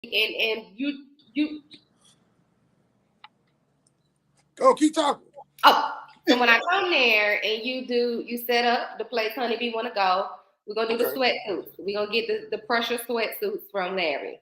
and you. Oh, keep talking. Oh, so when I come there and you set up the place Honeybee want to go, we're gonna do the Okay. sweatsuits. We're gonna get the pressure sweatsuits from Larry.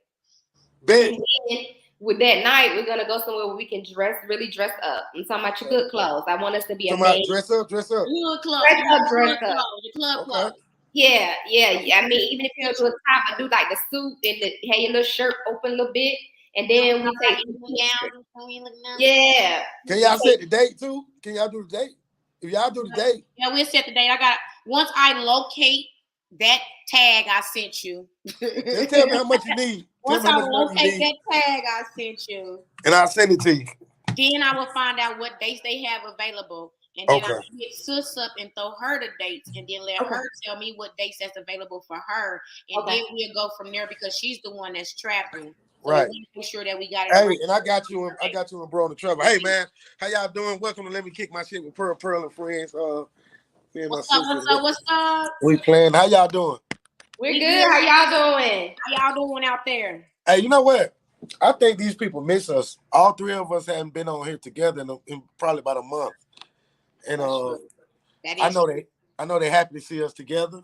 Bet. And then with that night, we're gonna go somewhere where we can really dress up. I'm talking about your good clothes. I want us to be Somebody amazing. dress up, dress up. Good clothes. Dress up. The club Okay. clothes. Yeah. I mean, even if you don't do a top, but do like the suit and have your little shirt open a little bit, and then we take yeah. Can y'all set the date too? Can y'all do the date? If y'all do the date, Yeah, we'll set the date. I got once I locate that tag I sent you. just tell me how much you need. Once I locate that tag I sent you, and I'll send it to you. then I will find out what dates they have available. And then I hit Sus up and throw her the dates and then let her tell me what dates that's available for her. And then we'll go from there because she's the one that's traveling. So right. Make sure that we got it. Hey, right. And I got you and bro in the trouble. Hey man, how y'all doing? Welcome to Let Me Kick My Shit with Pearl and friends. What's up? We playing. How y'all doing? We're good. How y'all doing? How y'all doing out there? Hey, you know what? I think these people miss us. All three of us haven't been on here together in probably about a month. And I know they happy to see us together.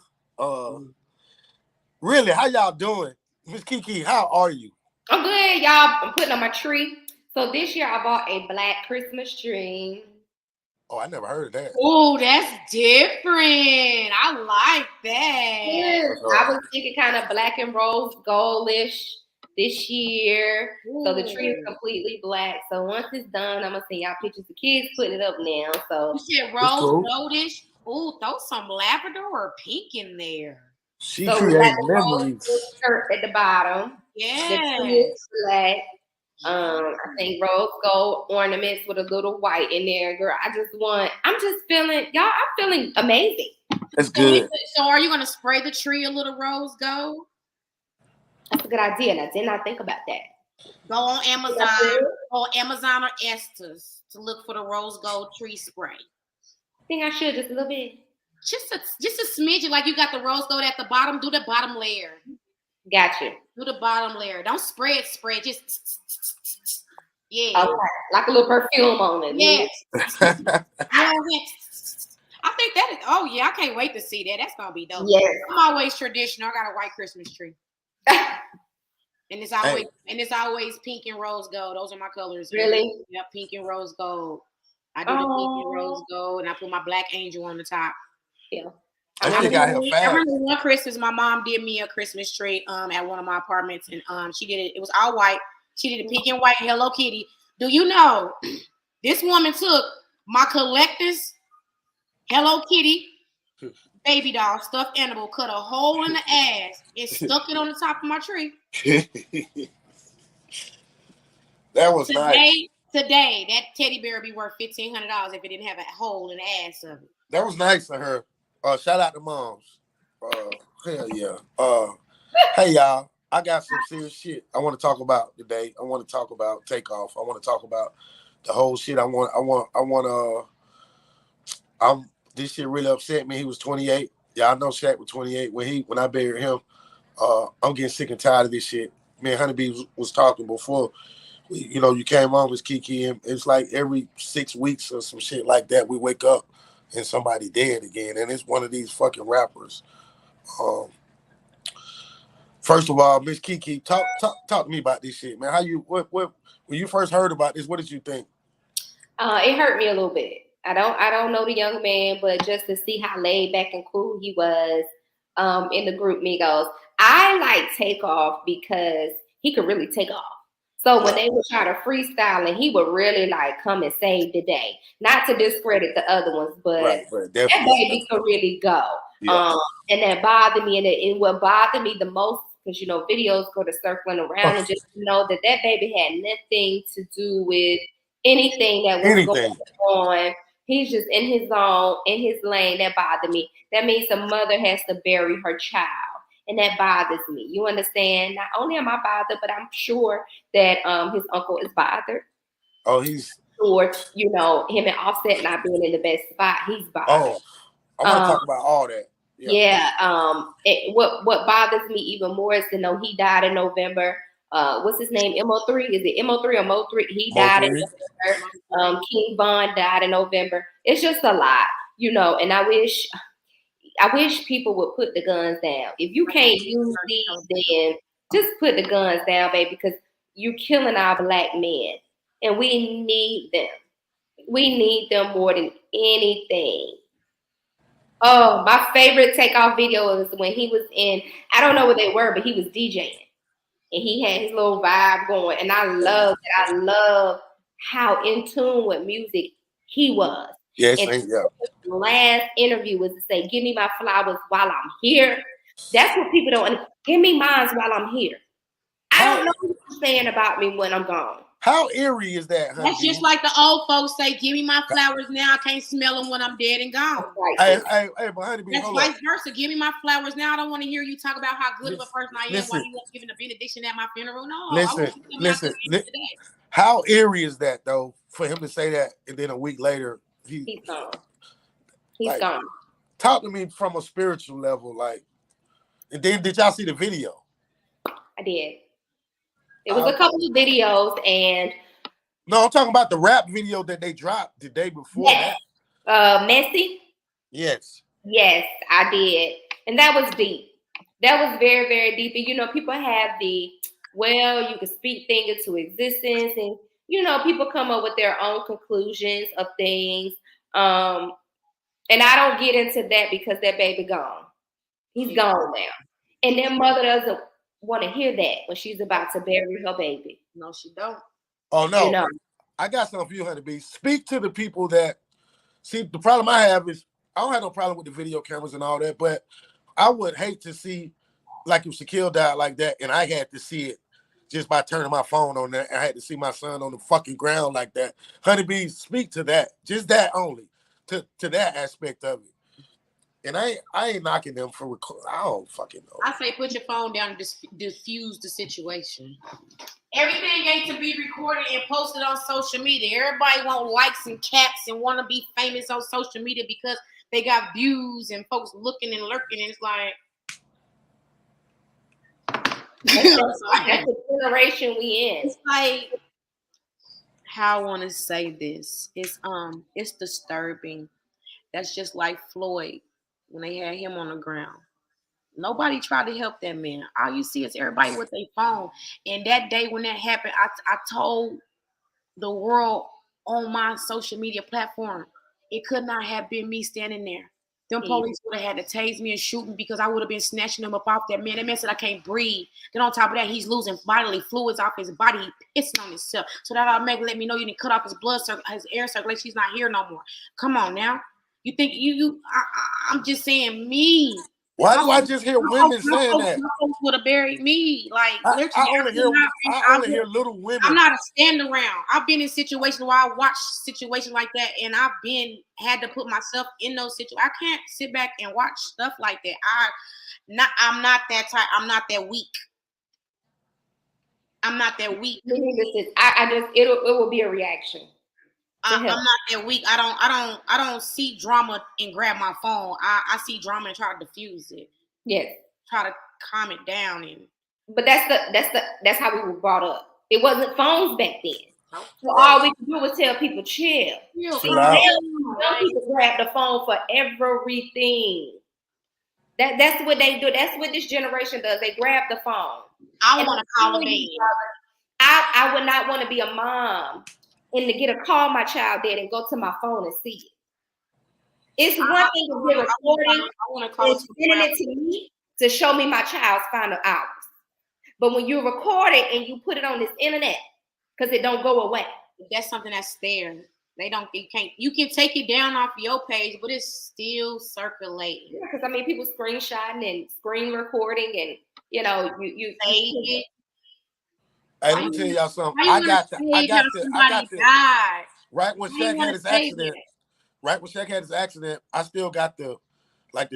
Really, how y'all doing? Miss Kiki, how are you? I'm good, y'all. I'm putting on my tree. So this year I bought a black Christmas tree. Oh, I never heard of that. Oh, that's different. I like that. Yeah, I was thinking kind of black and rose goldish this year. Ooh. So the tree is completely black. So once it's done, I'm gonna send y'all pictures. The kids putting it up now. So you said rose goldish. Ooh, throw some lavender or pink in there. She creates memories. Skirt at the bottom. Yeah. Black. I think rose gold ornaments with a little white in there, girl. I'm just feeling, y'all. I'm feeling amazing. That's good. So, are you gonna spray the tree a little rose gold? That's a good idea, and I did not think about that. Go on Amazon or Estes to look for the rose gold tree spray. I think I should just a little bit. Just a smidgen, like you got the rose gold at the bottom. Do the bottom layer. Gotcha. Do the bottom layer. Don't spray it. Just yeah. Okay. Like a little perfume on it. Yes. I think that is. Oh yeah, I can't wait to see that. That's gonna be dope. Yes. I'm always traditional. I got a white Christmas tree. And it's always pink and rose gold. Those are my colors. Really? Yeah, pink and rose gold. I do the pink and rose gold, and I put my black angel on the top. Yeah. I remember one Christmas, my mom did me a Christmas tree at one of my apartments, and she did it. It was all white. She did a pink and white Hello Kitty. Do you know this woman took my collector's Hello Kitty baby doll stuffed animal, cut a hole in the ass, and stuck it on the top of my tree. That was nice. Today, that teddy bear would be worth $1,500 if it didn't have a hole in the ass of it. That was nice of her. Shout out to moms. Hell yeah. Hey y'all, I got some serious shit I want to talk about today. I want to talk about Takeoff. I want to talk about the whole shit. This shit really upset me. He was 28. Y'all know Shaq was 28 when I buried him. I'm getting sick and tired of this shit. Me and Honeybee was talking before. You came on with Kiki, and it's like every 6 weeks or some shit like that, we wake up and somebody dead again, and it's one of these fucking rappers. First of all, Miss Kiki, talk to me about this shit, man. What when you first heard about this, what did you think? It hurt me a little bit. I don't know the young man, but just to see how laid back and cool he was in the group Migos. I like Takeoff because he could really take off. So when they would try to freestyle, and he would really like come and save the day. Not to discredit the other ones, but right, that baby could really go. Yeah. And that bothered me, and what bothered me the most, because videos go to circling around, and just know that baby had nothing to do with anything that was going on. He's just in his zone, in his lane. That bothered me. That means the mother has to bury her child. And that bothers me. You understand? Not only am I bothered, but I'm sure that his uncle is bothered. Oh, he's or him and Offset not being in the best spot. He's bothered. Oh, I want to talk about all that. Yeah. What bothers me even more is to know he died in November. what's his name? MO3. Is it MO3 or Mo3? He died in November. King Von died in November. It's just a lot, you know. And I wish people would put the guns down. If you can't use these, then just put the guns down, baby, because you're killing our black men, and we need them. We need them more than anything. Oh, my favorite takeoff video was when he was in, I don't know what they were, but he was DJing. And he had his little vibe going. And I love that. I love how in tune with music he was. Yes, and the last interview was to say, give me my flowers while I'm here. That's what people don't understand. Give me mine while I'm here. I don't know what you're saying about me when I'm gone. How eerie is that, honey? That's just like the old folks say, give me my flowers now. I can't smell them when I'm dead and gone. Hey, but honey, that's vice versa. Give me my flowers now. I don't want to hear you talk about how good of a person I am while you weren't giving a benediction at my funeral. No. Listen. How eerie is that, though, for him to say that, and then a week later, he's gone. He's gone. Talk to me from a spiritual level, like, and then did y'all see the video? I did. It was a couple of videos, and no, I'm talking about the rap video that they dropped the day before that. Messy. Yes, I did, and that was deep. That was very, very deep. And you know, people have you can speak things into existence, and you know, people come up with their own conclusions of things. And I don't get into that because that baby gone. He's gone now, and their mother doesn't want to hear that when she's about to bury her baby. No, she don't. Oh no, you know? I got something for you, Honey B. Speak to the people that see. The problem I have is I don't have no problem with the video cameras and all that, but I would hate to see like if Shaquille died like that, and I had to see it just by turning my phone on there. I had to see my son on the fucking ground like that. Honey B, speak to that, just that only, to that aspect of it. And I ain't knocking them for record. I don't fucking know. I say put your phone down and diffuse the situation. Everything ain't to be recorded and posted on social media. Everybody want likes and caps and want to be famous on social media because they got views and folks looking and lurking. And it's like, that's the generation we in. It's like, how I want to say this. It's disturbing. That's just like Floyd. When they had him on the ground, nobody tried to help that man. All you see is everybody with their phone. And that day when that happened, I told the world on my social media platform, it could not have been me standing there. Them police would have had to tase me and shoot me because I would have been snatching them up off that man. That man said I can't breathe. Then on top of that, he's losing bodily fluids off his body. He's pissing on himself. So that automatically let me know you didn't cut off his blood circle, his air circulation. He's not here no more. Come on now. You think I'm just saying me. Why do I just hear women saying that? Folks would have buried me. Like I only hear little women. I'm not a stand around. I've been in situations where I watch situations like that, and I've had to put myself in those situations. I can't sit back and watch stuff like that. I'm not that type. I'm not that weak. I'm not that weak. It will be a reaction. I'm not that weak. I don't see drama and grab my phone. I see drama and try to diffuse it. Yes. Try to calm it down But that's how we were brought up. It wasn't phones back then. So all we could do was tell people chill. See, now people grab the phone for everything. That's what they do. That's what this generation does. They grab the phone. I want to call them in. I would not want to be a mom and to get a call my child dead and go to my phone and see it. It's one thing to get recording and sending it to me to show me my child's final hours. But when you record it and you put it on this internet, because it don't go away. That's something that's there. You can take it down off your page, but it's still circulating. Yeah, because I mean people screenshotting and screen recording and you save it. Hey, let me tell y'all something. I got the right when Shaq had his accident. Right when Shaq had his accident, I still got the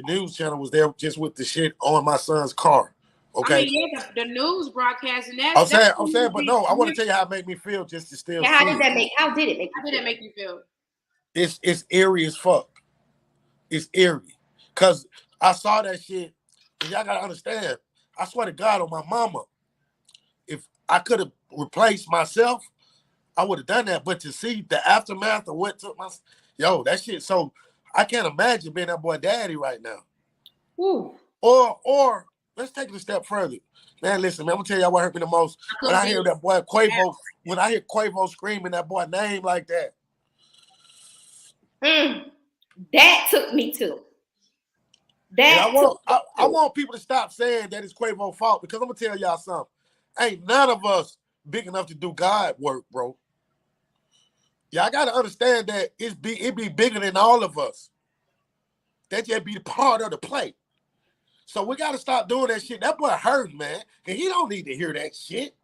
news channel was there just with the shit on my son's car. Okay. I mean, yeah, the news broadcasting that. I'm saying, but no, I want to tell you how it made me feel just to still. Yeah, how did it make you feel? It's eerie as fuck. It's eerie. Cause I saw that shit, and y'all gotta understand. I swear to God on my mama, if I could have replaced myself, I would have done that. But to see the aftermath of what took my, that shit. So I can't imagine being that boy daddy right now. Ooh. Or let's take it a step further. Man, listen, man, I'm gonna tell y'all what hurt me the most. When I hear that boy Quavo, when I hear Quavo screaming that boy name like that. That took me too. I want people to stop saying that it's Quavo's fault, because I'm gonna tell y'all something. Ain't none of us big enough to do God work, bro. Y'all gotta understand that it be bigger than all of us. That just be part of the play. So we gotta stop doing that shit. That boy hurting, man. And he don't need to hear that shit.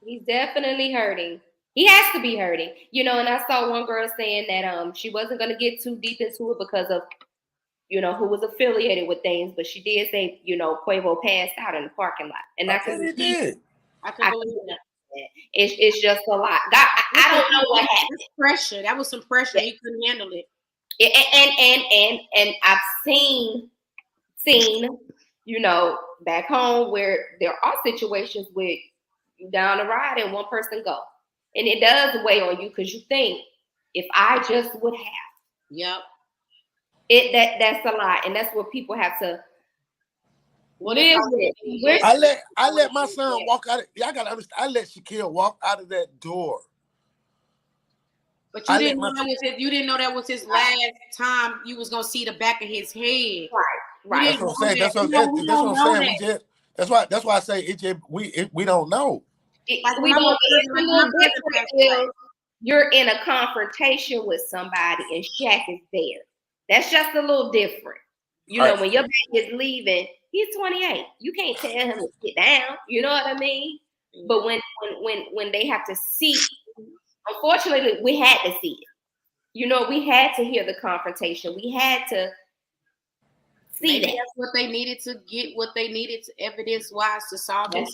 He's definitely hurting. He has to be hurting. And I saw one girl saying that she wasn't gonna get too deep into it because of who was affiliated with things, but she did say, Quavo passed out in the parking lot. And I could believe that. It's just a lot. I don't know what happened. Pressure. That was some pressure. He couldn't handle it. And I've seen, back home where there are situations where you down the ride and one person go. And it does weigh on you because you think, if I just would have. Yep. That's a lot. And that's what people have to live with. I let my son walk out. Y'all gotta understand. I let Shaquille walk out of that door. But you didn't know that was his last time you was gonna see the back of his head. Right. That's what I'm saying. That's what I'm saying. That's why I say we don't know. You're in a confrontation with somebody and Shaq is there. That's just a little different. When your baby is leaving, he's 28. You can't tell him to sit down. You know what I mean? But when they have to see, unfortunately, we had to see it. We had to hear the confrontation. We had to see that. That's what they needed to get, what they needed to evidence-wise to solve this.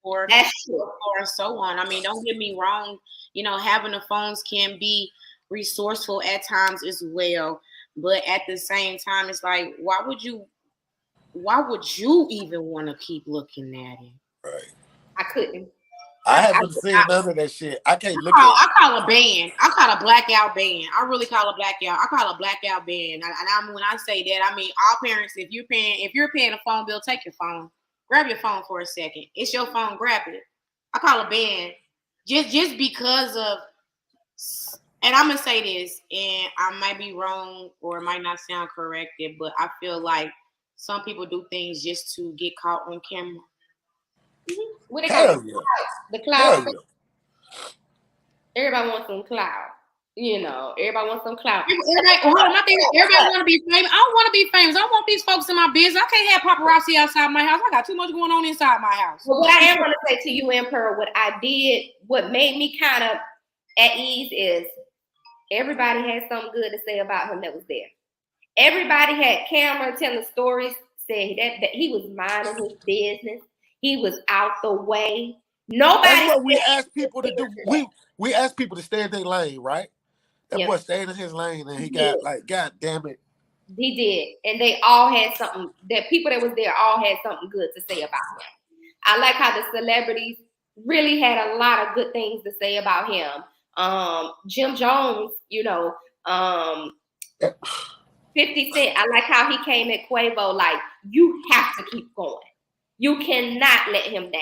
Or so on. I mean, don't get me wrong. Having the phones can be resourceful at times as well. But at the same time, it's like, why would you even want to keep looking at it? Right. I couldn't. I haven't seen none of that shit. I can't look at it. I call a ban. I call a blackout ban. I really call a blackout. I call a blackout ban. And when I say that, I mean all parents, if you're paying a phone bill, take your phone. Grab your phone for a second. It's your phone, grab it. I call a ban. Just because of, and I'm gonna say this, and I might be wrong or it might not sound corrected, but I feel like some people do things just to get caught on camera. What they call it? The cloud. Yeah. Everybody wants some cloud. Everybody wants some clout. Everybody want to be famous. I don't want to be famous. I don't want these folks in my business. I can't have paparazzi outside my house. I got too much going on inside my house. Well, what I am going to say to you, Emperor, what made me kind of at ease is everybody had something good to say about him that was there. Everybody had camera telling stories, said that he was minding his business. He was out the way. Nobody. That's what we ask people to do. We ask people to stay in their lane, right? That boy stayed in his lane, and he got God damn it. He did, and they all had something. The people that was there all had something good to say about him. I like how the celebrities really had a lot of good things to say about him. Jim Jones, 50 Cent. I like how he came at Quavo like, you have to keep going. You cannot let him down.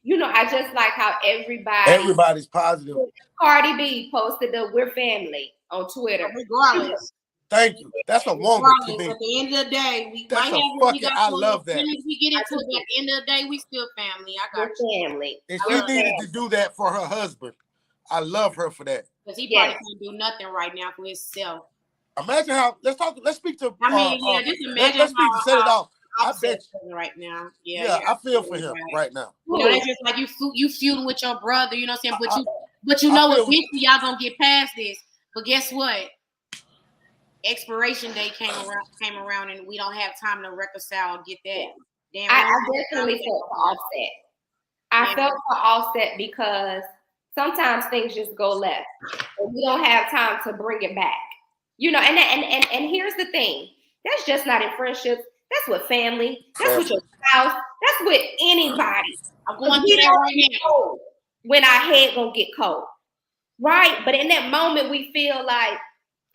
I just like how everybody's positive. Cardi B posted the "We're Family" on Twitter. Regardless. Thank you. That's a woman to me. At the end of the day, I love that. We get into it. At the end of the day, we still family. I got family. And she needed to do that for her husband. I love her for that. Because he probably can't do nothing right now for himself. Imagine how. Let's speak to. Just imagine let's speak to set it off. I bet right now. I feel for him right now. It's just like you feuding with your brother, you know what I'm saying? But eventually y'all gonna get past this. But guess what? Expiration date came around and we don't have time to reconcile and get that. I definitely felt for Offset. I felt for Offset because sometimes things just go left. And we don't have time to bring it back. And here's the thing. That's just not in friendships. That's with family. That's with your spouse. That's with anybody. I'm going through that right now. When our head gonna get cold, right? But in that moment, we feel like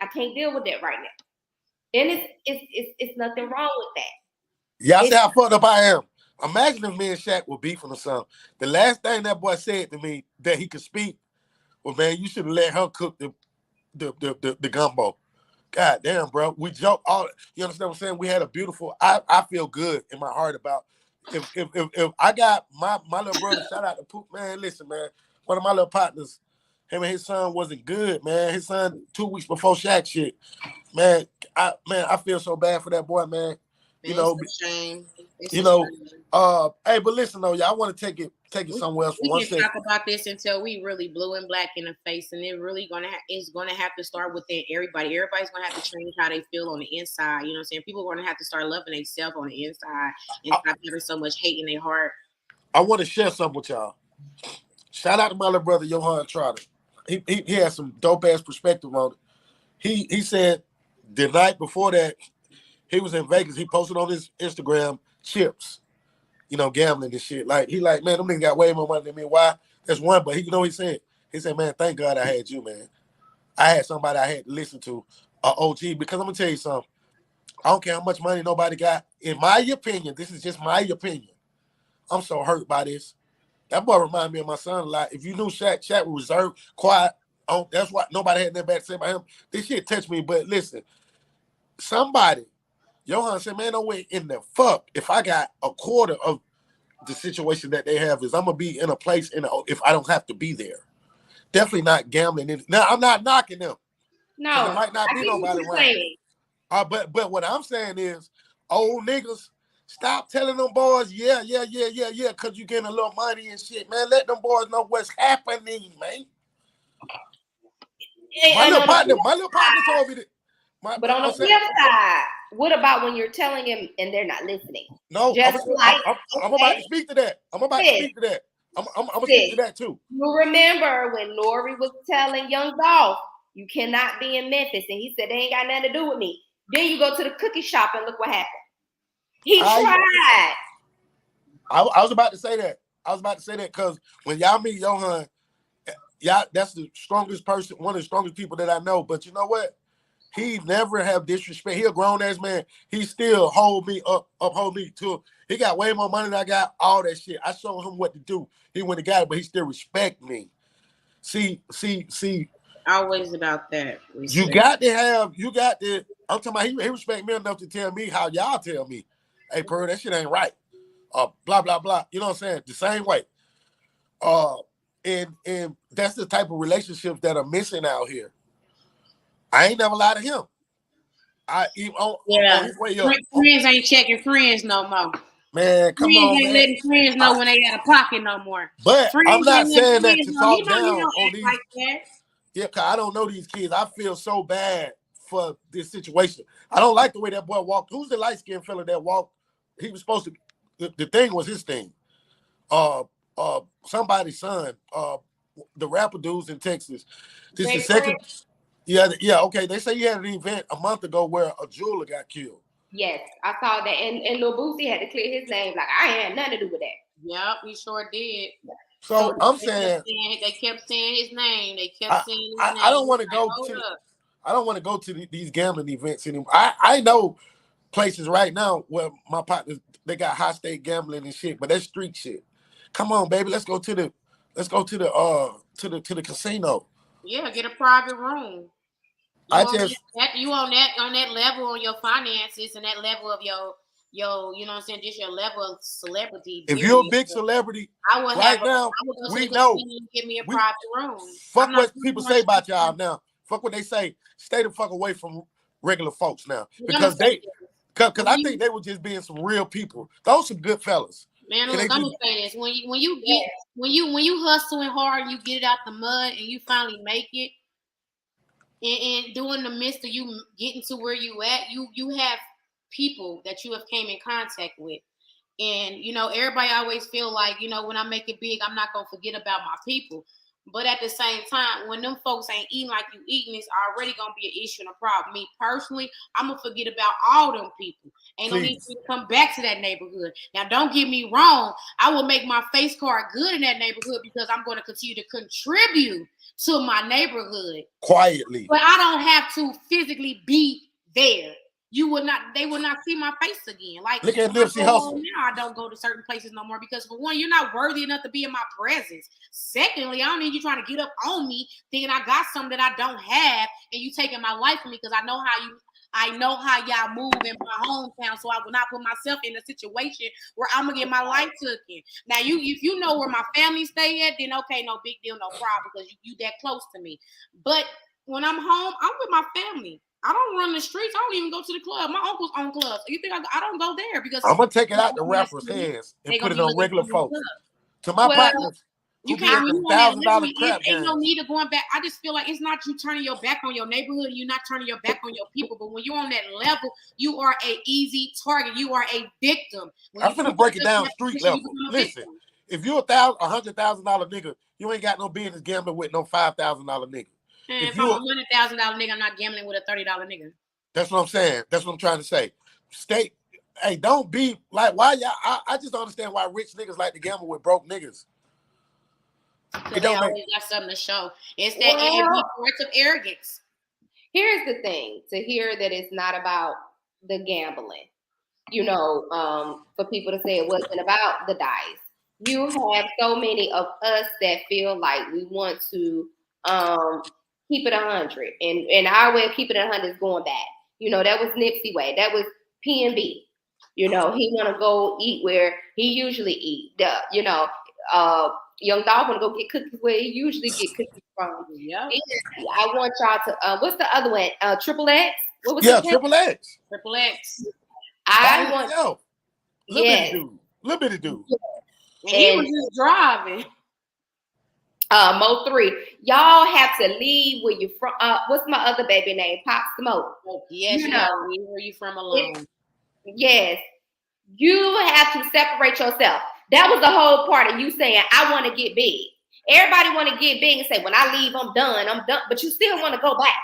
I can't deal with that right now, and it's nothing wrong with that. Yeah, I see how fucked up I am. Imagine if me and Shaq were beefing or something. The last thing that boy said to me that he could speak was, "Man, you should have let her cook the gumbo." God damn, bro. We joke all. You understand what I'm saying? We had a beautiful. I feel good in my heart about if I got my little brother. Shout out to Poop, man. Listen, man. One of my little partners, him and his son wasn't good, man. His son 2 weeks before Shaq shit, man. I feel so bad for that boy, man. You know, it's a shame. Hey, but listen though, y'all want to take it somewhere else for 1 second. We can talk about this until we really blue and black in the face, and it really it's gonna have to start within everybody. Everybody's gonna have to change how they feel on the inside. You know what I'm saying? People are gonna have to start loving themselves on the inside and stop having so much hate in their heart. I want to share something with y'all. Shout out to my little brother Johan Trotter. He has some dope ass perspective on it. He said the night before that he was in Vegas. He posted on his Instagram chips, gambling and shit. Like man, them niggas got way more money than me. Why? That's one. But he said, man, thank God I had you, man. I had somebody I had to listen to, OG. Because I'm gonna tell you something. I don't care how much money nobody got. In my opinion, this is just my opinion. I'm so hurt by this. That boy remind me of my son a lot. If you knew Shaq was reserved, quiet. That's why nobody had nothing bad to say about him. This shit touched me. But listen, somebody, Johan said, man, no way in the fuck if I got a quarter of the situation that they have is I'm gonna be in a place if I don't have to be there. Definitely not gambling. Now I'm not knocking them. No, there might not be nobody around. But what I'm saying is, old niggas, stop telling them boys, yeah, because you getting a little money and shit, man. Let them boys know what's happening, man. My little partner told me that. But on the flip side, what about when you're telling him and they're not listening? No, I'm about to speak to that. I'm going to speak to that too. You remember when Nori was telling Young Dolph, you cannot be in Memphis, and he said they ain't got nothing to do with me. Then you go to the cookie shop and look what happened. He tried. I was about to say that. Because when y'all meet Johan, that's the strongest person, one of the strongest people that I know. But you know what? He never have disrespect. He a grown ass man. He still hold me to. He got way more money than I got. All that shit. I showed him what to do. He went and got it, but he still respect me. See. Always about that. You got to. I'm talking about he respect me enough to tell me how y'all tell me. Hey, Pearl, that shit ain't right. Blah blah blah. You know what I'm saying? The same way. And that's the type of relationships that are missing out here. I ain't never lied to him. On his way up. Friends ain't checking friends no more. Man, come friends on, ain't man. letting friends know when they got a pocket no more. But friends I'm not saying that to talk down on these. Like that. Yeah, because I don't know these kids. I feel so bad for this situation. I don't like the way that boy walked. Who's the light-skinned fella that walked? He was supposed to. The thing was his thing. Somebody's son. The rapper dudes in Texas. This is the second. Yeah, okay. They say he had an event a month ago where a jeweler got killed. Yes, I saw that. And Lil Boosie had to clear his name. Like, I ain't had nothing to do with that. Yep, he sure did. So I'm saying they kept saying his name. They kept saying his name. I don't want to go to. I don't want to go to these gambling events anymore. I know places right now where my partners they got high stake gambling and shit, but that's street shit. Come on, baby, let's go to the casino. Yeah, get a private room. You on that level on your finances and that level of your you know what I'm saying, just your level of celebrity. If you're a big celebrity, I would we know. Give me a private room. Fuck what people say about y'all now. Fuck what they say. Stay the fuck away from regular folks now, because I think they were just being some real people. Those some good fellas. Man, I'm gonna say this: when you hustling hard, and you get it out the mud, and you finally make it. And during the midst of you getting to where you at, you have people that you have came in contact with. And, everybody always feel like, when I make it big, I'm not going to forget about my people. But at the same time, when them folks ain't eating like you eating, it's already gonna be an issue and a problem. Me personally, I'm gonna forget about all them people. Ain't no need for me to come back to that neighborhood. Now, don't get me wrong. I will make my face card good in that neighborhood because I'm going to continue to contribute to my neighborhood quietly. But I don't have to physically be there. They will not see my face again. Like, look at Nipsey Hussle. Now I don't go to certain places no more because, for one, you're not worthy enough to be in my presence. Secondly, I don't need you trying to get up on me thinking I got something that I don't have and you taking my life from me because I know how y'all move in my hometown, so I will not put myself in a situation where I'm gonna get my life taken. Now, if you know where my family stay at, then okay, no big deal, no problem, because you that close to me. But when I'm home, I'm with my family. I don't run the streets. I don't even go to the club. My uncle's own clubs. You think I don't go there because I'm gonna take it out the rappers' hands and put it on regular folks. To my partners. You can't be $1,000 crap. Ain't no need of going back. I just feel like it's not you turning your back on your neighborhood. You're not turning your back on your people. But when you're on that level, you are an easy target. You are a victim. I'm finna break it down street level. Listen, if you're $100,000 nigga, you ain't got no business gambling with no $5,000 nigga. And if I'm a $100,000 nigga, I'm not gambling with a $30 nigga. That's what I'm saying. That's what I'm trying to say. Hey, don't be like why y'all. I just don't understand why rich niggas like to gamble with broke niggas. Because they always got something to show. It's that parts of arrogance. Here's the thing: to hear that it's not about the gambling. You know, for people to say it wasn't about the dice. You have so many of us that feel like we want to keep it 100, and our way of keeping it 100 is going back. You know, that was Nipsey way. That was P&B. You know, he want to go eat where he usually eat. Young Dolph want to go get cookies where he usually get cookies from. Yeah. I want y'all to. What's the other one? Triple X. What was Triple X. Triple X. I want. Little bitty dude. And he was just driving. Mo 3. Y'all have to leave where you from. What's my other baby name? Pop Smoke. Yes, you know where you from alone. Yes. You have to separate yourself. That was the whole part of you saying, I want to get big. Everybody want to get big and say, when I leave, I'm done. But you still want to go back.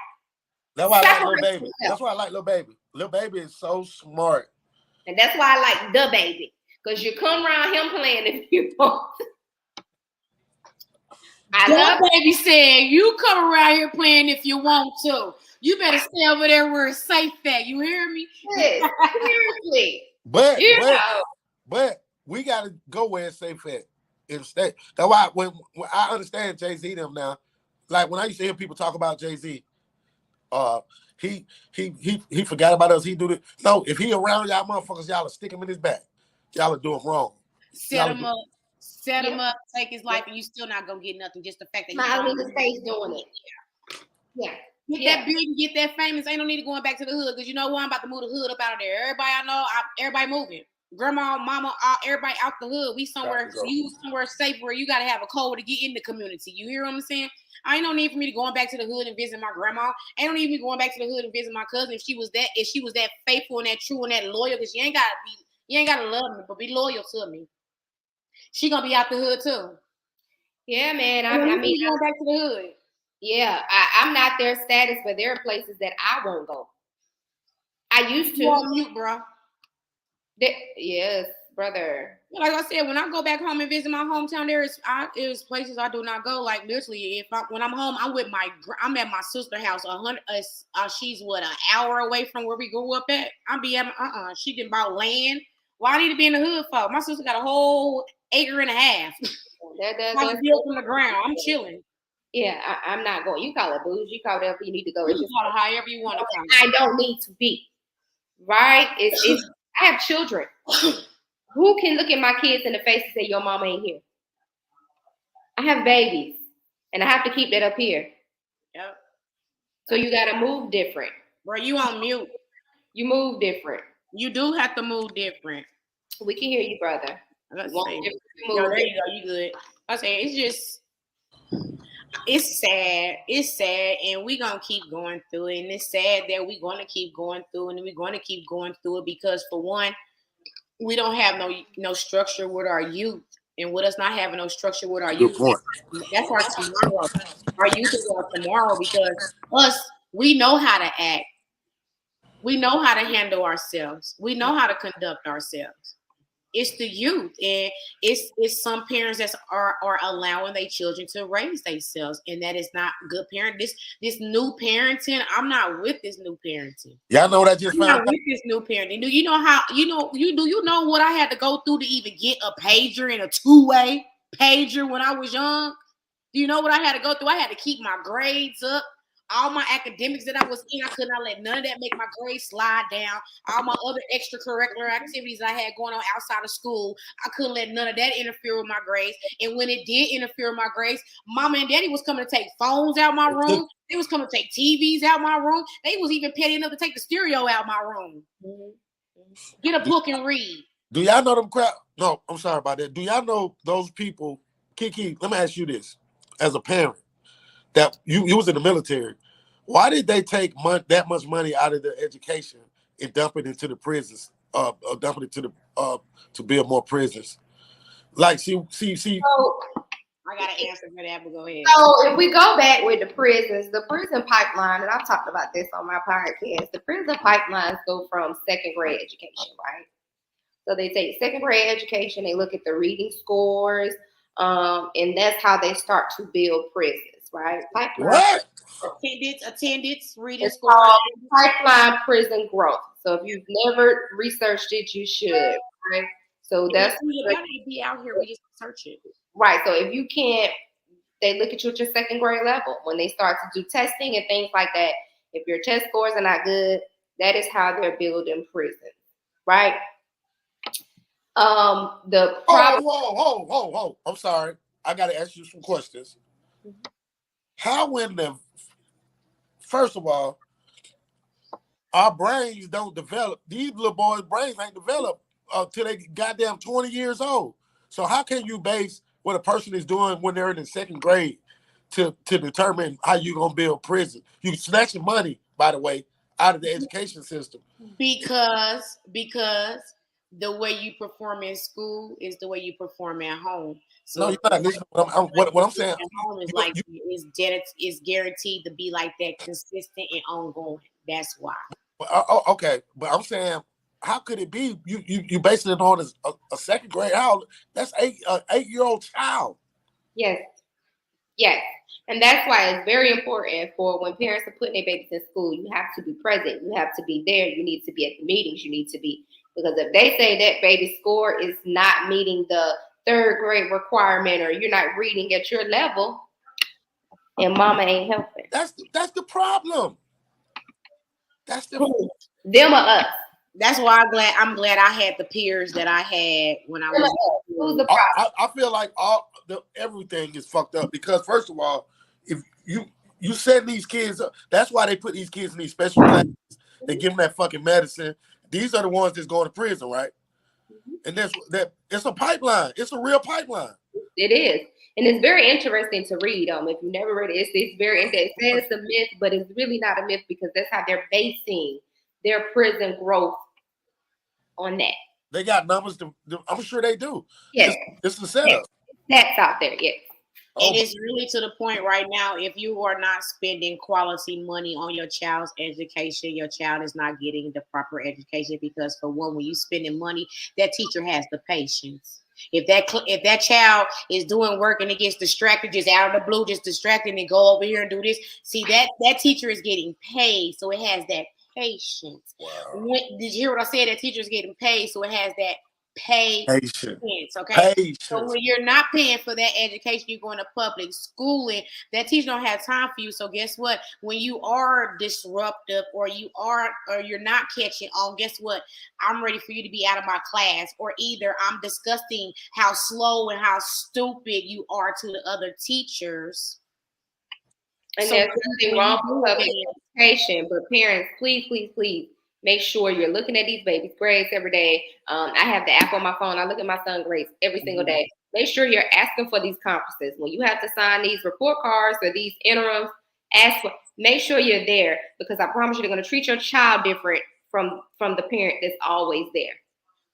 That's why I like Lil Baby. That's why I like Lil Baby. Lil Baby is so smart. And that's why I like the baby. Because you come around him playing if you want. The baby said, you come around here playing if you want to. You better stay over there where it's safe at. You hear me? Yes, seriously. But we got to go where it's safe at. Instead, that's why when I understand Jay-Z them now, like when I used to hear people talk about Jay-Z, he forgot about us. He do it. No, if he around y'all motherfuckers, y'all will stick him in his back. Y'all will do him wrong. Set him up, take his life, and you still not gonna get nothing. Just the fact that smiling in his face doing it. Yeah. Get that big and get that famous. Ain't no need of going back to the hood because you know what? I'm about to move the hood up out of there. Everybody I know, everybody moving. Grandma, mama, everybody out the hood. We somewhere safe where you gotta have a code to get in the community. You hear what I'm saying? I ain't no need for me to going back to the hood and visit my grandma. Ain't no need for me going back to the hood and visit my cousin if she was that faithful and that true and that loyal. Because you ain't gotta love me, but be loyal to me. She gonna be out the hood too. Yeah, man. I mean, going back to the hood. Yeah, I'm not their status, but there are places that I won't go. I used to. You on mute, bro. Yes, brother. Like I said, when I go back home and visit my hometown, there's places I do not go. Like literally, when I'm home, I'm at my sister's house. She's an hour away from where we grew up at. I'll be at she didn't buy land. Why I need to be in the hood for? My sister got a whole acre and a half. That's built from the ground. I'm chilling. Yeah, I'm not going. You call it booze. You call it whatever you need to go. You call it however you want to call it. I don't need to be. Right? I have children. Who can look at my kids in the face and say, your mama ain't here? I have babies. And I have to keep that up here. Yep. So you got to move different. Bro, you on mute. You move different. You do have to move different. We can hear you, brother. Let's see. No, there you go. You good. I say it's sad. It's sad, and we're gonna keep going through it. And it's sad that we're gonna keep going through it, and we're gonna keep going through it because, for one, we don't have no structure with our youth. And with us not having no structure with our Good youth, point. that's our tomorrow. Our youth is our tomorrow because we know how to act. We know how to handle ourselves. We know how to conduct ourselves. It's the youth, and it's some parents that are allowing their children to raise themselves, and that is not good parent. This new parenting, I'm not with this new parenting. Y'all know what I just I'm found not with this new parenting. Do you know how you know what I had to go through to even get a pager and a two-way pager when I was young? Do you know what I had to go through? I had to keep my grades up. All my academics that I was in, I could not let none of that make my grades slide down. All my other extracurricular activities I had going on outside of school, I couldn't let none of that interfere with my grades. And when it did interfere with my grades, Mama and Daddy was coming to take phones out my room. They was coming to take TVs out my room. They was even petty enough to take the stereo out my room. Get a book and read. Do y'all know them crap? No, I'm sorry about that. Do y'all know those people? Kiki, let me ask you this: as a parent, that you was in the military, why did they take that much money out of their education and dump it into the prisons? Dump it into the to build more prisons. Like, see. So, I got an answer for that, but go ahead. So if we go back with the prison pipeline, and I've talked about this on my podcast, the prison pipelines go from second grade education, right? So they take second grade education, they look at the reading scores, and that's how they start to build prisons, right? Pipeline. What? Attendance, reading scores. Pipeline prison growth. So if you've never researched it, you should, right? So that's be out here. We just search it. Right. So if you can't, they look at you at your second grade level when they start to do testing and things like that. If your test scores are not good, that is how they're building prisons, right? The problem. Whoa. I'm sorry. I got to ask you some questions. How in the first of all, our brains don't develop. These little boys' brains ain't developed till they goddamn 20 years old. So how can you base what a person is doing when they're in the second grade to determine how you're gonna build prison? You snatching money, by the way, out of the education system. Because the way you perform in school is the way you perform at home. So no, you're not listening. What I'm saying at home is is guaranteed to be like that, consistent and ongoing. That's why. Okay, but I'm saying, how could it be? You basing it on a second grade? How that's 8-year-old child? Yes, and that's why it's very important for when parents are putting their babies in school. You have to be present. You have to be there. You need to be at the meetings. You need to be, because if they say that baby's score is not meeting the third grade requirement, or you're not reading at your level, and mama ain't helping. That's the problem. That's the them or us. That's why I'm glad I had the peers that I had when I was. Who's the problem? I feel like everything is fucked up because first of all, if you set these kids up, that's why they put these kids in these special classes. They give them that fucking medicine. These are the ones that's going to prison, right? And it's a pipeline. It's a real pipeline. It is. And it's very interesting to read. If you never read it, it's very interesting. It says it's a myth, but it's really not a myth because that's how they're basing their prison growth on that. They got numbers. I'm sure they do. Yes. It's the setup. That's out there, yes. And it's really to the point right now, if you are not spending quality money on your child's education, your child is not getting the proper education because, for one, when you're spending money, that teacher has the patience. If that child is doing work and it gets distracted, just out of the blue, just distracted and go over here and do this, see, that teacher is getting paid, so it has that patience. Wow. Did you hear what I said? That teacher is getting paid, so it has that patience. Okay. Patience. So when you're not paying for that education, you're going to public schooling. That teacher don't have time for you. So guess what? When you are disruptive or you're not catching on, guess what? I'm ready for you to be out of my class. Or either I'm discussing how slow and how stupid you are to the other teachers. And there's nothing wrong with public education, but parents, please. Make sure you're looking at these babies' grades every day. I have the app on my phone. I look at my son's grades every single day. Make sure you're asking for these conferences. When you have to sign these report cards or these interims, make sure you're there, because I promise you they're going to treat your child different from the parent that's always there.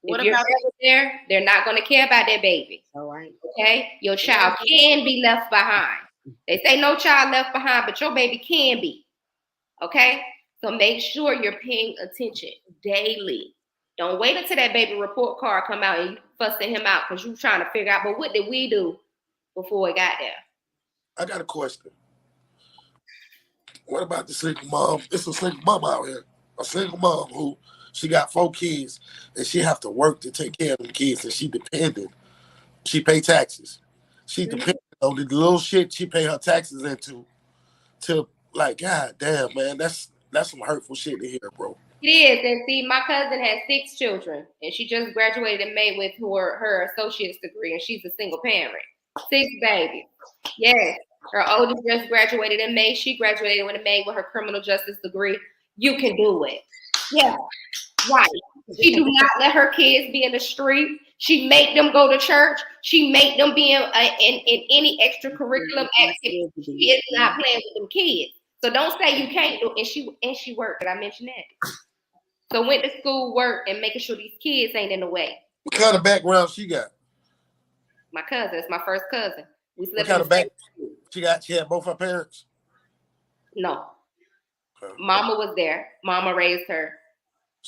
What if you're about there, they're not going to care about their baby. All right. Okay? Your child can be left behind. They say no child left behind, but your baby can be. Okay? So make sure you're paying attention daily. Don't wait until that baby report card come out and you fussing him out because you're trying to figure out, but what did we do before it got there? I got a question. What about the single mom? It's a single mom out here. A single mom who she got 4 kids and she have to work to take care of them kids and she dependent. She pay taxes. She dependent on the little shit she pay her taxes into. To like, God damn, man, that's some hurtful shit to hear, bro. It is. And see, my cousin has 6 children and she just graduated in May with her associate's degree and she's a single parent. 6 babies. Yes. Her oldest just graduated in May. She graduated in May with her criminal justice degree. You can do it. Yeah. Right. She do not let her kids be in the street. She make them go to church. She make them be in any extracurricular activity. She is not playing with them kids. So don't say you can't do it. And she worked. Did I mention that? So went to school, work, and making sure these kids ain't in the way. What kind of background she got? My cousin. It's my first cousin. We What kind of background she got? She had both her parents? No. Okay. Mama was there. Mama raised her.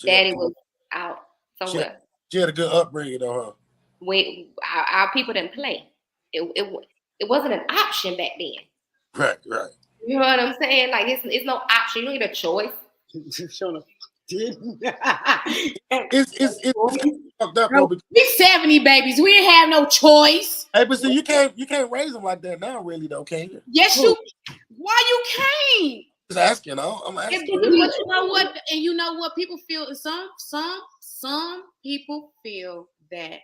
Daddy was out somewhere. She had a good upbringing, though, huh? Our people didn't play. It wasn't an option back then. Right. You know what I'm saying? Like it's no option. You don't get a choice. It's fucked up, bro. We 70 babies. We didn't have no choice. Hey, but see, you can't raise them like that now, really, though, can you? Yes, you. Why you can't? Just asking, I'm asking. But you know what? And you know what? People feel some people feel that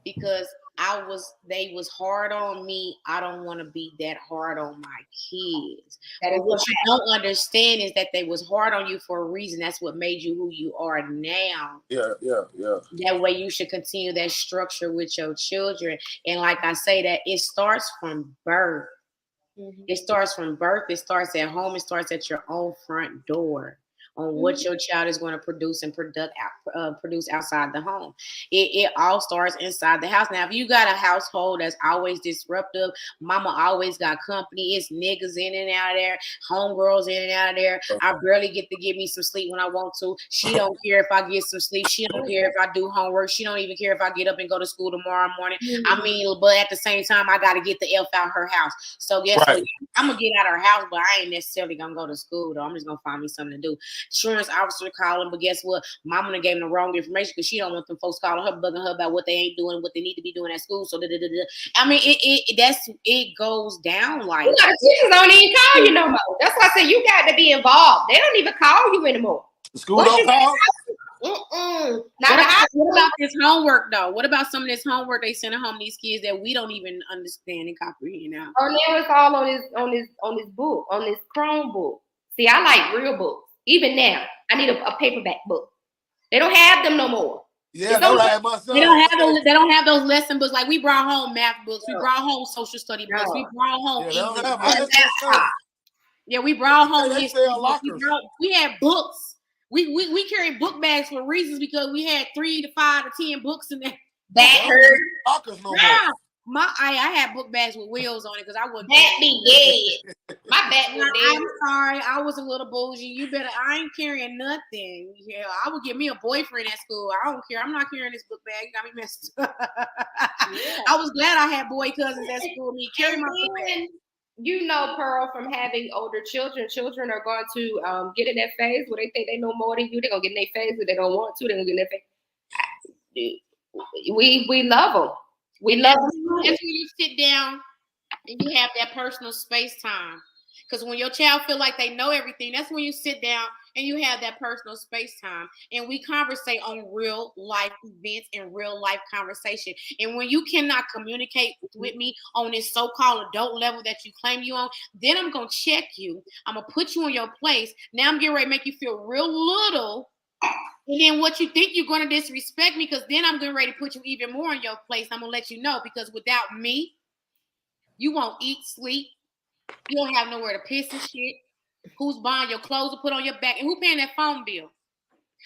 because they was hard on me. I don't want to be that hard on my kids. But what you don't understand is that they was hard on you for a reason. That's what made you who you are now. Yeah. That way you should continue that structure with your children. And like I say, that it starts from birth. Mm-hmm. It starts from birth. It starts at home. It starts at your own front door on what your child is going to produce and produce outside the home. It all starts inside the house. Now, if you got a household that's always disruptive, mama always got company, it's niggas in and out of there, homegirls in and out of there. I barely get to give me some sleep when I want to. She don't care if I get some sleep. She don't care if I do homework. She don't even care if I get up and go to school tomorrow morning. Mm-hmm. I mean, but at the same time, I got to get the F out her house. So guess what? I'm going to get out of her house, but I ain't necessarily going to go to school, though. I'm just going to find me something to do. Insurance officer calling, but guess what? Mama gave them the wrong information because she don't want them folks calling her, bugging her about what they ain't doing, what they need to be doing at school. So I mean, it goes down like a lot of teachers don't even call you no more. That's why I say you got to be involved. They don't even call you anymore. The school don't call. What about this homework though? What about some of this homework they send home these kids that we don't even understand and comprehend now? Oh, now it's all on this book, on this Chromebook. See, I like real books. Even now, I need a paperback book. They don't have them no more. Yeah, they don't have those lesson books. Like we brought home math books, we brought home social study books, we brought home we brought home history. We had books. We carried book bags for reasons because we had 3 to 5 to 10 books in there. That hurt. I had book bags with wheels on it because I wouldn't. That be dead. My back was dead. I'm sorry, I was a little bougie. I ain't carrying nothing. Yeah, I would get me a boyfriend at school. I don't care. I'm not carrying this book bag. You got me messed up. Yeah. I was glad I had boy cousins at school. Me carry my book bag. You know, Pearl, from having older children are going to get in that phase where they think they know more than you. They're going to get in their phase, but they don't want to. They're going to get in their phase. We love them. We love them. That's when you sit down and you have that personal space time. Because when your child feel like they know everything, that's when you sit down and you have that personal space time. And we conversate on real life events and real life conversation. And when you cannot communicate with me on this so-called adult level that you claim you on, then I'm going to check you. I'm going to put you in your place. Now I'm getting ready to make you feel real little. And then what you think you're going to disrespect me, because then I'm getting ready to put you even more in your place. I'm going to let you know, because without me, you won't eat, sleep. You don't have nowhere to piss and shit. Who's buying your clothes to put on your back? And who paying that phone bill?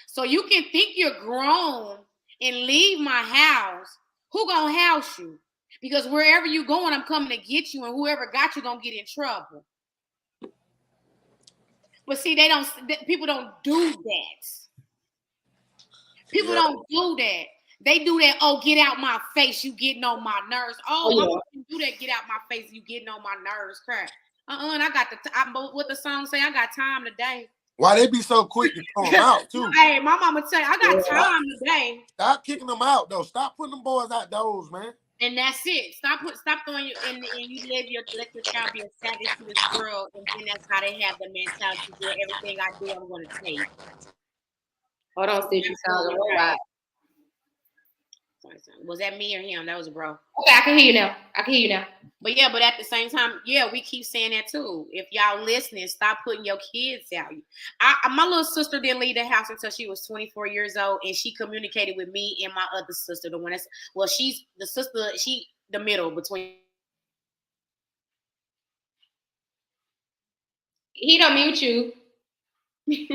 So you can think you're grown and leave my house. Who gonna house you? Because wherever you going, I'm coming to get you, and whoever got you gonna get in trouble. But see, people don't do that. People don't do that. They do that, oh, get out my face, you getting on my nerves. Oh, yeah. Do that, get out my face, you getting on my nerves, crap. And I got what the song say, I got time today. Why they be so quick to throw them out, too? Hey, my mama tell you, I got time today. Stop kicking them out, though. Stop putting them boys outdoors, man. And that's it. Stop throwing you in, and you let your child be a savage to this world, and then that's how they have the mentality to do everything I do, I'm going to take. Hold on, Stitch, you sound a robot. Was that me or him? That was a bro. Okay, I can hear you now. But yeah, but at the same time, yeah, we keep saying that too. If y'all listening, stop putting your kids out. My little sister didn't leave the house until she was 24 years old, and she communicated with me and my other sister, the one that's she's the sister, she the middle between. He don't mute you. He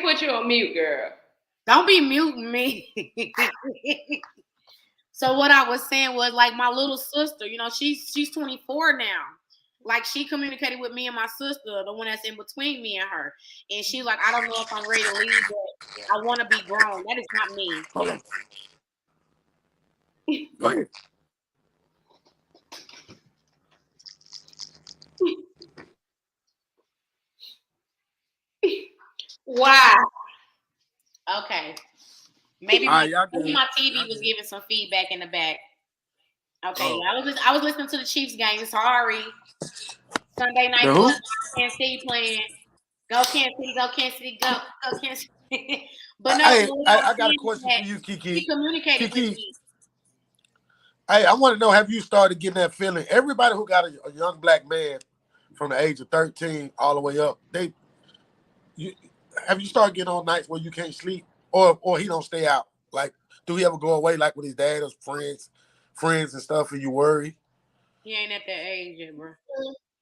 put you on mute, girl. Don't be muting me. So what I was saying was, like, my little sister, you know, she's 24 now. Like, she communicated with me and my sister, the one that's in between me and her. And she's like, I don't know if I'm ready to leave, but I want to be grown. That is not me. Hold on. Go ahead. Why? Okay. Maybe my TV was giving some feedback in the back. Okay, I was listening to the Chiefs game. Sorry. Sunday night football, Kansas City playing. Go Kansas City, go Kansas City, go Kansas City. But no, I got a question for you, Kiki. He communicated with me. Hey, I want to know, have you started getting that feeling? Everybody who got a young black man from the age of 13 all the way up, have you started getting on nights where you can't sleep, or he don't stay out? Like, do he ever go away like with his dad or friends and stuff, and you worry? He ain't at that age yet, bro.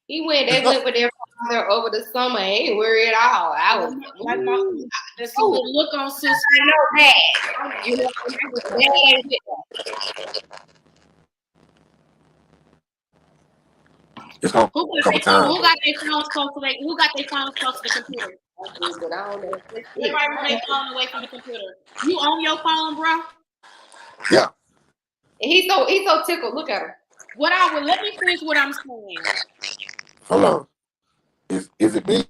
He went with their father over the summer. He ain't worried at all. I was like, the look on sister. I know that. You know, that ain't it. It's gonna couple times. Who got their phones close to the computer? But I don't know. Everybody put their phone away from the computer. You on your phone, bro? Yeah. And he's so tickled. Look at him. Let me finish what I'm saying. Hold on. Is it me?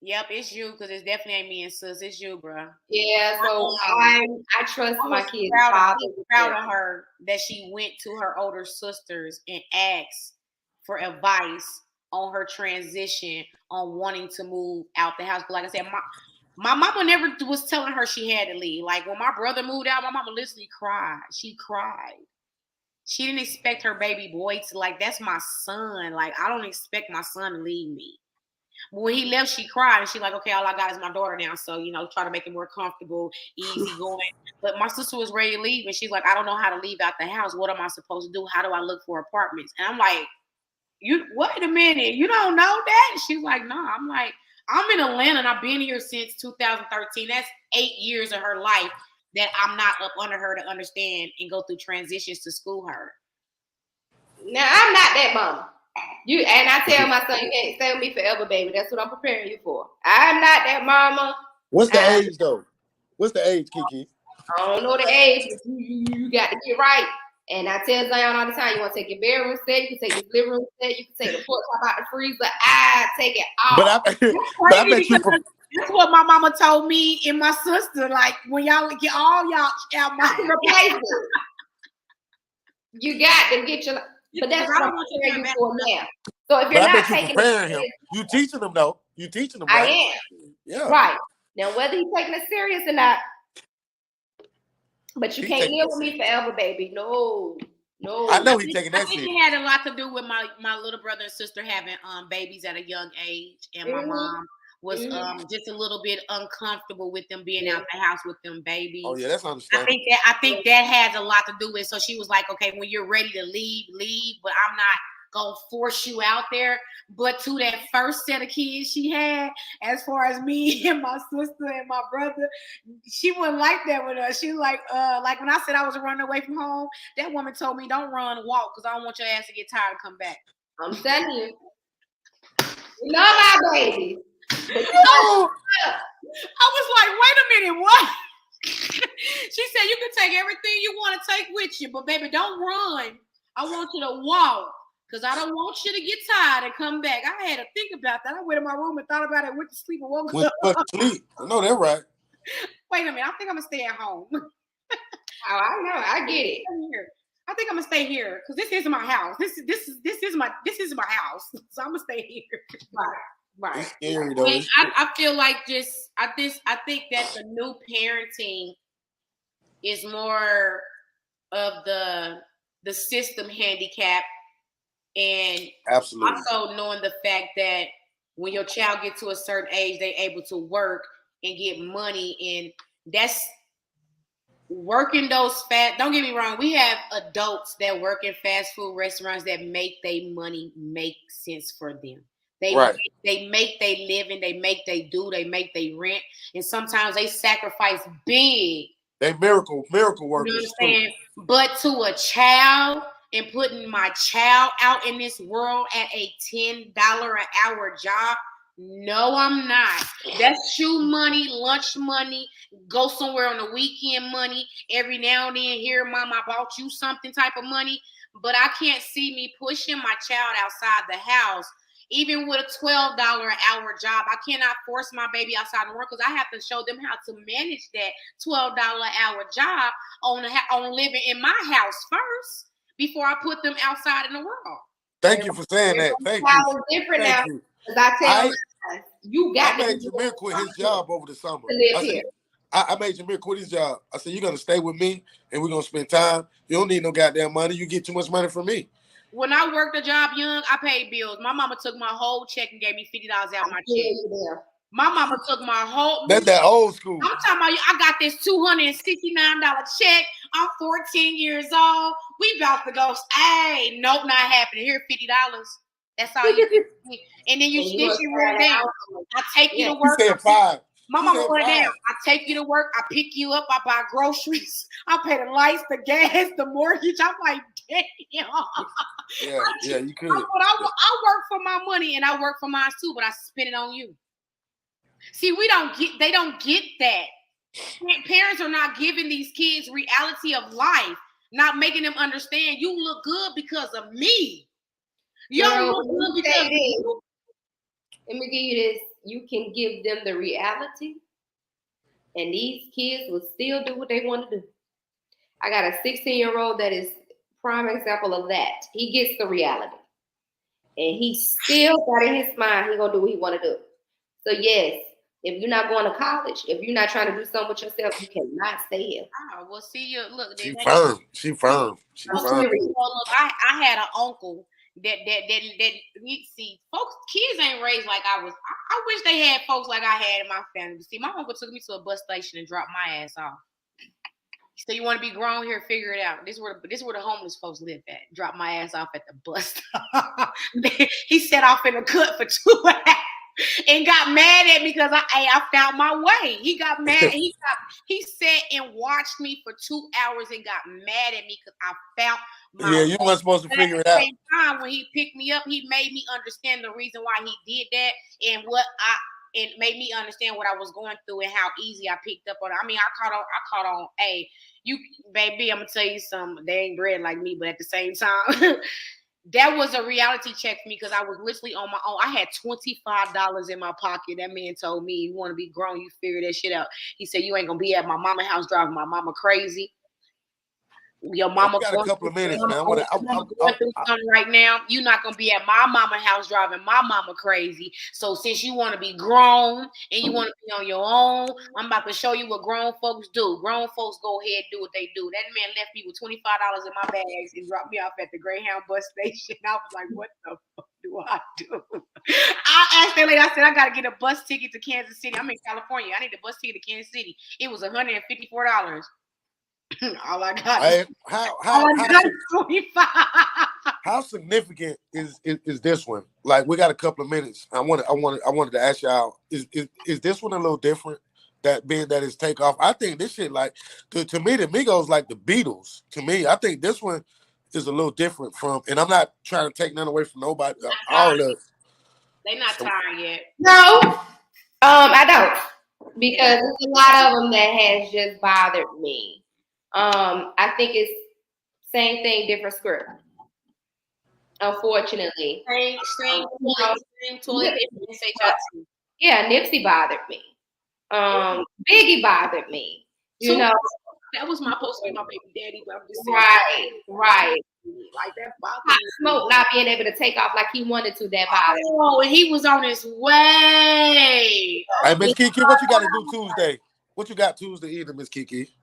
Yep, it's you, because it's definitely ain't me and sis. It's you, bro. Yeah, so I trust my kids. Proud of her that she went to her older sisters and asked for advice on her transition, on wanting to move out the house. But like I said, my mama never was telling her she had to leave. Like, when my brother moved out, my mama literally cried. She cried. She didn't expect her baby boy to, like, that's my son. Like, I don't expect my son to leave me. But when he left, she cried, and she's like, okay, all I got is my daughter now. So, you know, try to make it more comfortable, easy going. But my sister was ready to leave, and she's like, I don't know how to leave out the house. What am I supposed to do? How do I look for apartments? And I'm like, wait a minute, you don't know that? She's like, no. I'm like, I'm in Atlanta, and I've been here since 2013. That's 8 years of her life that I'm not up under her to understand and go through transitions to school her. Now, I'm not that mama. And I tell my son, you can't stay with me forever, baby. That's what I'm preparing you for. I'm not that mama. What's the age, though? What's the age, Kiki? I don't know the age, but you got to get right. And I tell Zion all the time, you want to take your bedroom set, you can take your living room set, you can take the pork top out the freezer. I take it all. But I bet you. That's what my mama told me and my sister. Like, when y'all get all y'all out my replaces. You got to get your. But that's what I'm preparing you for now. So if you're not taking him, you teaching them though. You teaching them. Right? I am. Yeah. Right. Now, whether he's taking it serious or not, but you can't live with me forever, baby. No. I know he's taking that. I think it had a lot to do with my little brother and sister having babies at a young age, and my mom was just a little bit uncomfortable with them being out the house with them babies. Oh yeah, that's understandable. I think that has a lot to do with it. So she was like, okay, when you're ready to leave, but I'm not gonna force you out there. But to that first set of kids she had, as far as me and my sister and my brother, she wasn't like that with us. She was like when I said I was running away from home, that woman told me, don't run, walk, because I don't want your ass to get tired and come back. I'm telling you. We love our babies. I was like, wait a minute, what? She said, you can take everything you want to take with you, but baby, don't run. I want you to walk, because I don't want you to get tired and come back. I had to think about that. I went in my room and thought about it, went to sleep and woke up. Went to sleep. I know that's right. Wait a minute, I think I'm going to stay at home. Oh, I know, I get it. I think I'm gonna stay here because this is my house. This is my house. So I'm gonna stay here. Right. It's scary though. I feel like I think that the new parenting is more of the system handicap, and absolutely also knowing the fact that when your child gets to a certain age, they're able to work and get money, and that's working those don't get me wrong, we have adults that work in fast food restaurants that make their money make sense for them. They make their living, they make they make their rent, and sometimes they sacrifice big. They miracle workers. You know what I'm saying? But to a child, and putting my child out in this world at a $10 an hour job, no, I'm not. That's shoe money, lunch money, go somewhere on the weekend money. Every now and then, here, Mom, I bought you something type of money. But I can't see me pushing my child outside the house, even with a $12 an hour job. I cannot force my baby outside the world, because I have to show them how to manage that $12 an hour job on living in my house first before I put them outside in the world. Thank you for saying that. Thank you. Different now. I tell you got I made Jameer quit his job over the summer. I made Jameer quit his job. I said, you're going to stay with me and we're going to spend time. You don't need no goddamn money. You get too much money from me. When I worked a job young, I paid bills. My mama took my whole check and gave me $50 out of my check. My mama took my whole. That's that old school. I'm talking about you. I got this $269 check. I'm 14 years old. We about to go. Hey, nope, not happening. Here, $50. That's all you get. And then you run down. I take you to work. You said $5. My mama run down. I take you to work. I pick you up. I buy groceries. I pay the lights, the gas, the mortgage. I'm like, damn. Yeah, you could. I work for my money and I work for mine too, but I spend it on you. See, they don't get that. Parents are not giving these kids reality of life, not making them understand you look good because of me. You don't look good because of you. Let me give you this. You can give them the reality, and these kids will still do what they want to do. I got a 16-year-old that is prime example of that. He gets the reality, and he still got in his mind he gonna do what he want to do. So yes, if you're not going to college, if you're not trying to do something with yourself, you cannot stay here. Oh, well, see you. Look, She firm. Look, I had an uncle that see, folks, kids ain't raised like I was. I wish they had folks like I had in my family. See, my uncle took me to a bus station and dropped my ass off. So you want to be grown here? Figure it out. This is where the homeless folks live at. Drop my ass off at the bus stop. He set off in a cut for 2 hours and got mad at me because I found my way. He got mad. He sat and watched me for 2 hours and got mad at me because I found my way. You weren't supposed to figure it out. At the same time, when he picked me up, he made me understand the reason why he did that and it made me understand what I was going through and how easy I picked up on it. I mean, I caught on, hey, you, baby, I'm going to tell you something. They ain't bred like me, but at the same time, that was a reality check for me because I was literally on my own. I had $25 in my pocket. That man told me, you want to be grown, you figure that shit out. He said, you ain't going to be at my mama's house driving my mama crazy. Your mama got a couple of minutes, man. I'm going through something right now. You're not gonna be at my mama's house driving my mama crazy. So since you want to be grown and you want to be on your own, I'm about to show you what grown folks do. Grown folks go ahead and do what they do. That man left me with $25 in my bags and dropped me off at the Greyhound bus station. I was like, what the fuck do I do? I asked that lady, I said, I gotta get a bus ticket to Kansas City. I'm in California. I need a bus ticket to Kansas City. It was $154. All I got. How How significant is this one? Like, we got a couple of minutes. I wanted to ask y'all, is this one a little different? That being that it's Takeoff. I think this shit, like, to me, the Migos like the Beatles. To me, I think this one is a little different from, and I'm not trying to take none away from nobody. All of they not tired yet. No, I don't, because there's a lot of them that has just bothered me. I think it's same thing, different script. Unfortunately, Same toilet. Yeah, Nipsey bothered me. Biggie bothered me. You know, that was my supposed to be my baby daddy, but I'm just saying, right. Like that bothered me. Smoke not being able to take off like he wanted to. That bothered. Oh, and he was on his way. Hey, Miss Kiki, what you got to do Tuesday? What you got Tuesday evening, Miss Kiki?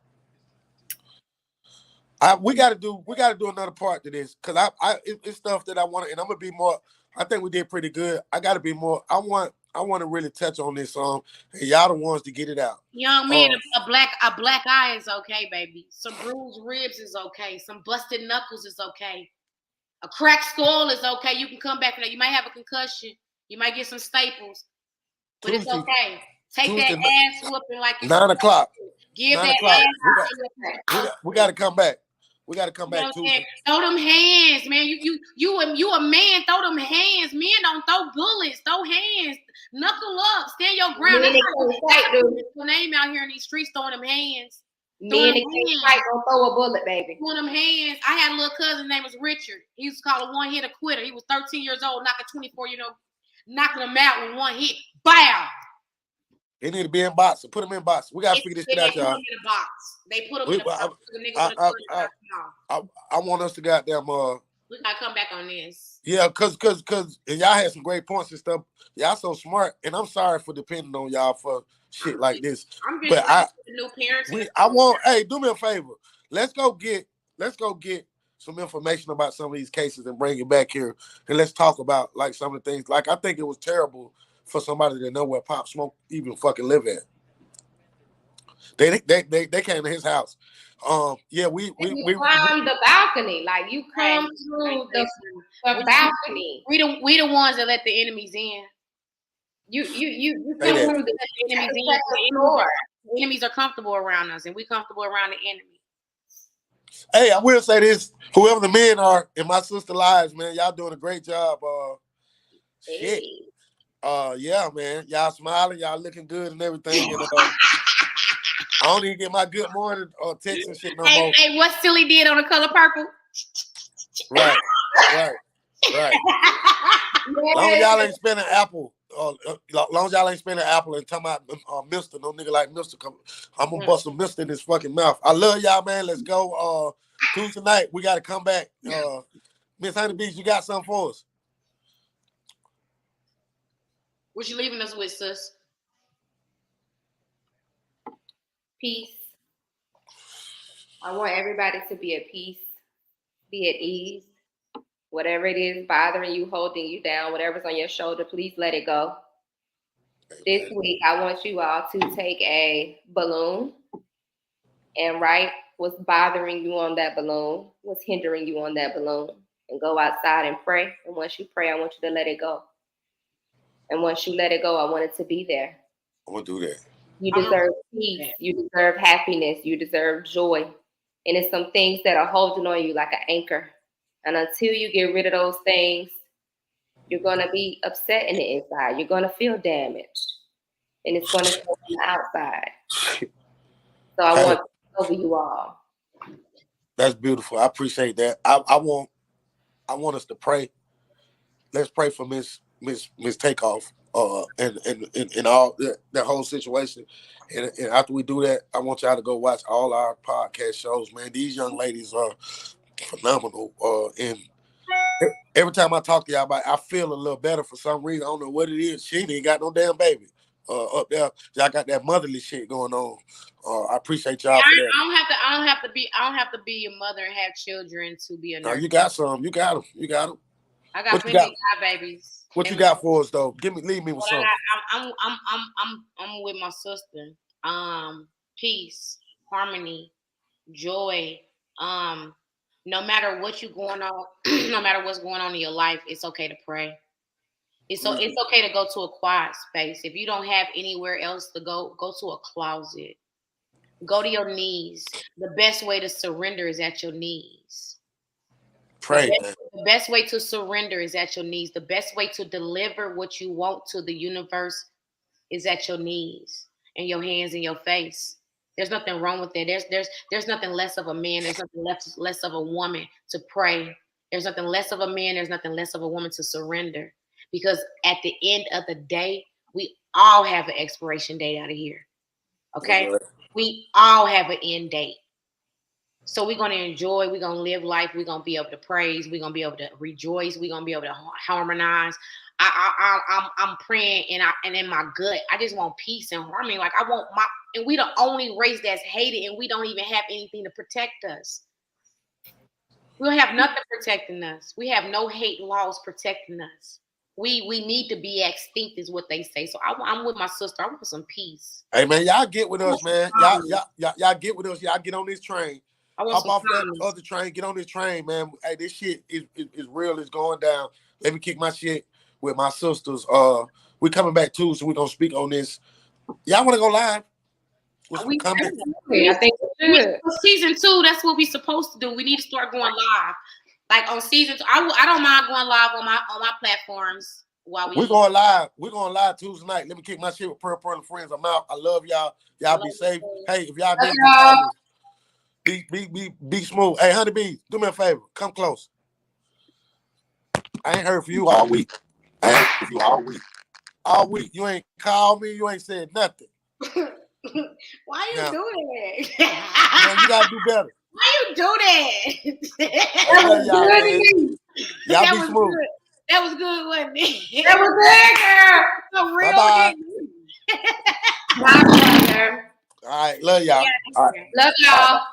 We got to do another part to this, because it's stuff that I want to, and I'm gonna be more. I think we did pretty good. I got to be more. I want to really touch on this and y'all the ones to get it out. Young man, a black eye is okay, baby. Some bruised ribs is okay. Some busted knuckles is okay. A cracked skull is okay. You can come back from that. You might have a concussion. You might get some staples, but Tuesday, it's okay. Take Tuesday, that ass whooping like it's 9 o'clock. Give 9 that o'clock. ass. We got to come back. We got to come back Tuesday. Throw them hands, man. You a man. Throw them hands. Men don't throw bullets. Throw hands. Knuckle up. Stand your ground. Your name out here in these streets throwing them hands. Men can't fight, don't throw a bullet, baby. Throwing them hands. I had a little cousin. His name was Richard. He was called a one-hitter quitter. He was 13 years old, knocking 24-year-old, knocking him out with one hit. Bow. They need to be in box. Put them in box. We gotta figure this shit out, y'all. In a box. They put them in a box. I want us to goddamn. We gotta come back on this. Yeah, cause and y'all had some great points and stuff. Y'all so smart, and I'm sorry for depending on y'all for shit like this. I'm just new parents. Hey, do me a favor. Let's go get some information about some of these cases and bring it back here, and let's talk about like some of the things. Like, I think it was terrible for somebody to know where Pop Smoke even fucking live at. They came to his house. We climbed the balcony. Like, you come through the balcony. We the ones that let the enemies in. You come through the enemies in. The enemies are comfortable around us, and we comfortable around the enemy. Hey, I will say this: whoever the men are in my sister lives, man, y'all doing a great job. Shit. Yeah, man. Y'all smiling, y'all looking good and everything. And, I don't even get my good morning or text and shit no more. Hey, what Silly did on The Color Purple? Right. Long as y'all ain't spending Apple. Long as y'all ain't spending Apple and talking about Mister, no nigga like Mister. I'm gonna bust some Mister in his fucking mouth. I love y'all, man. Let's go. Tuesday night, we gotta come back. Miss Honeybees, you got something for us? What you leaving us with, sis? Peace. I want everybody to be at peace, be at ease. Whatever it is bothering you, holding you down, whatever's on your shoulder, please let it go. This week, I want you all to take a balloon and write what's bothering you on that balloon, what's hindering you on that balloon, and go outside and pray. And once you pray, I want you to let it go. And once you let it go, I want it to be there. I'm gonna do that. You deserve peace. You deserve happiness. You deserve joy. And it's some things that are holding on you like an anchor. And until you get rid of those things, you're going to be upset in the inside. You're going to feel damaged. And it's going to show on the outside. So I want to over you all. That's beautiful. I appreciate that. I want us to pray. Let's pray for Miss Takeoff and all that whole situation. And after we do that, I want y'all to go watch all our podcast shows, man. These young ladies are phenomenal. And every time I talk to y'all about it, I feel a little better for some reason. I don't know what it is. She ain't got no damn baby up there. Y'all got that motherly shit going on. I appreciate y'all for that. I don't have to be a mother and have children to be a nurse. No, you got some. You got them. I got plenty of babies. What you got for us though? Leave me with something. I'm with my sister. Peace, harmony, joy. no matter what you going on, no matter what's going on in your life, it's okay to pray. It's okay to go to a quiet space. If you don't have anywhere else to go to a closet. Go to your knees. The best way to surrender is at your knees. Pray. The best way to surrender is at your knees. The best way to deliver what you want to the universe is at your knees and your hands in your face. There's nothing wrong with that. There's nothing less of a man. There's nothing less of a woman to pray. There's nothing less of a man. There's nothing less of a woman to surrender. Because at the end of the day, we all have an expiration date out of here. Okay? Right. We all have an end date. So we're going to enjoy. We're going to live life. We're going to be able to praise. We're going to be able to rejoice. We're going to be able to harmonize. I'm praying and in my gut, I just want peace and harmony. Like I want and we the only race that's hated and we don't even have anything to protect us. We don't have nothing protecting us. We have no hate laws protecting us. We need to be extinct is what they say. So I'm with my sister. I want some peace. Hey man, y'all get with us, man. Y'all get with us. Y'all get on this train. Hop off that other train. Get on this train, man. Hey, this shit is real. It's going down. Let me kick my shit with my sisters. We coming back too, so we gonna speak on this. Y'all want to go live? I think season 2. That's what we supposed to do. We need to start going live. Like on season 2, I don't mind going live on my platforms while we're going live. We're going live Tuesday night. Let me kick my shit with Pearl and friends. I'm out. I love y'all. Y'all be safe. Hey, if y'all be smooth. Hey, Honeybee, do me a favor. Come close. I ain't heard from you all week. All week. You ain't called me. You ain't said nothing. Why you doing that? Man, you gotta do better. Why you do that? Y'all be smooth. Good. That was good, wasn't it? That was good, girl. So real. Bye-bye. Bye, girl. All right, love y'all. Yeah, all right. Love y'all.